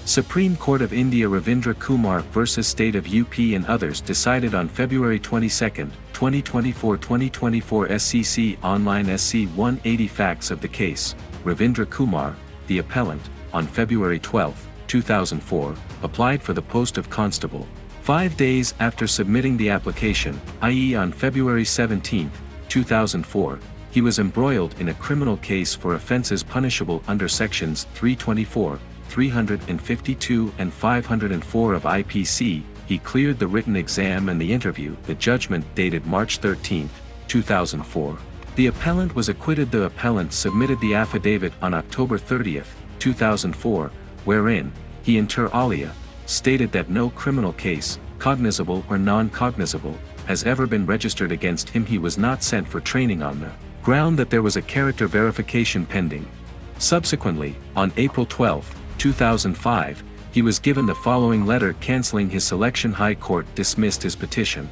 Supreme Court of India Ravindra Kumar vs State of UP and others decided on February 22, 2024 SCC Online SC 180 Facts of the case. Ravindra Kumar, the appellant, on February 12, 2004, applied for the post of constable. 5 days after submitting the application, i.e. on February 17, 2004, he was embroiled in a criminal case for offences punishable under sections 324, 352 and 504 of IPC. He cleared the written exam and the interview. The judgment dated March 13, 2004. The appellant was acquitted. The appellant submitted the affidavit on October 30, 2004, wherein, he inter alia, stated that no criminal case, cognizable or non-cognizable, has ever been registered against him. He was not sent for training on the ground that there was a character verification pending. Subsequently, on April 12, 2005, he was given the following letter cancelling his selection. High Court dismissed his petition.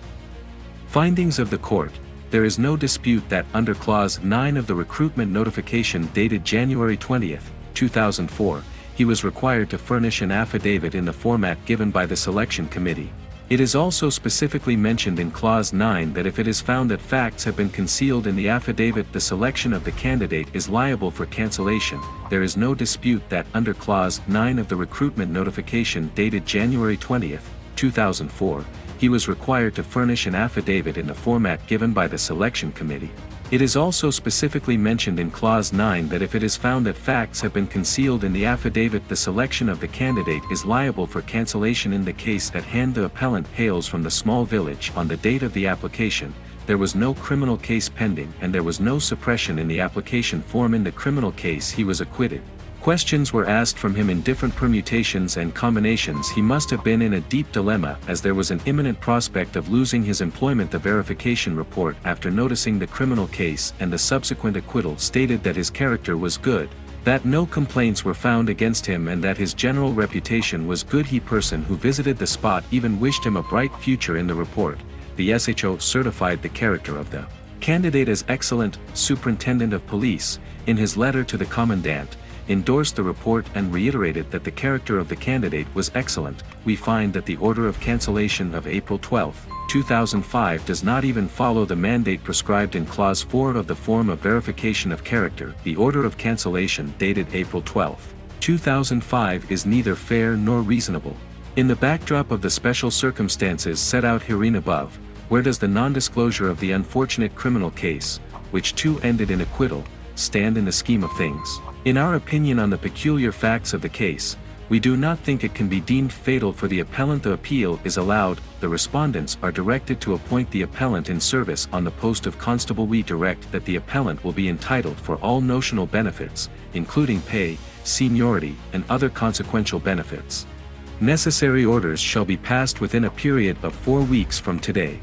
Findings of the court: there is no dispute that under Clause 9 of the recruitment notification dated January 20, 2004, he was required to furnish an affidavit in the format given by the selection committee. It is also specifically mentioned in Clause 9 that if it is found that facts have been concealed in the affidavit, the selection of the candidate is liable for cancellation. There is no dispute that under Clause 9 of the recruitment notification dated January 20, 2004, he was required to furnish an affidavit in the format given by the selection committee. It is also specifically mentioned in Clause 9 that if it is found that facts have been concealed in the affidavit, the selection of the candidate is liable for cancellation. In the case at hand, the appellant hails from the small village. On the date of the application, there was no criminal case pending and there was no suppression in the application form. In the criminal case, he was acquitted. Questions were asked from him in different permutations and combinations. He must have been in a deep dilemma, as there was an imminent prospect of losing his employment. The verification report, after noticing the criminal case and the subsequent acquittal, stated that his character was good, that no complaints were found against him, and that his general reputation was good. He person who visited the spot even wished him a bright future. In the report, the SHO certified the character of the candidate as excellent. Superintendent of Police, in his letter to the Commandant, endorsed the report and reiterated that the character of the candidate was excellent. We find that the order of cancellation of April 12, 2005 does not even follow the mandate prescribed in Clause 4 of the form of verification of character. The order of cancellation dated April 12, 2005 is neither fair nor reasonable. In the backdrop of the special circumstances set out herein above, where does the non-disclosure of the unfortunate criminal case, which too ended in acquittal, stand in the scheme of things? In our opinion on the peculiar facts of the case, we do not think it can be deemed fatal for the appellant. The appeal is allowed. The respondents are directed to appoint the appellant in service on the post of constable. We direct that the appellant will be entitled for all notional benefits, including pay, seniority, and other consequential benefits. Necessary orders shall be passed within a period of 4 weeks from today.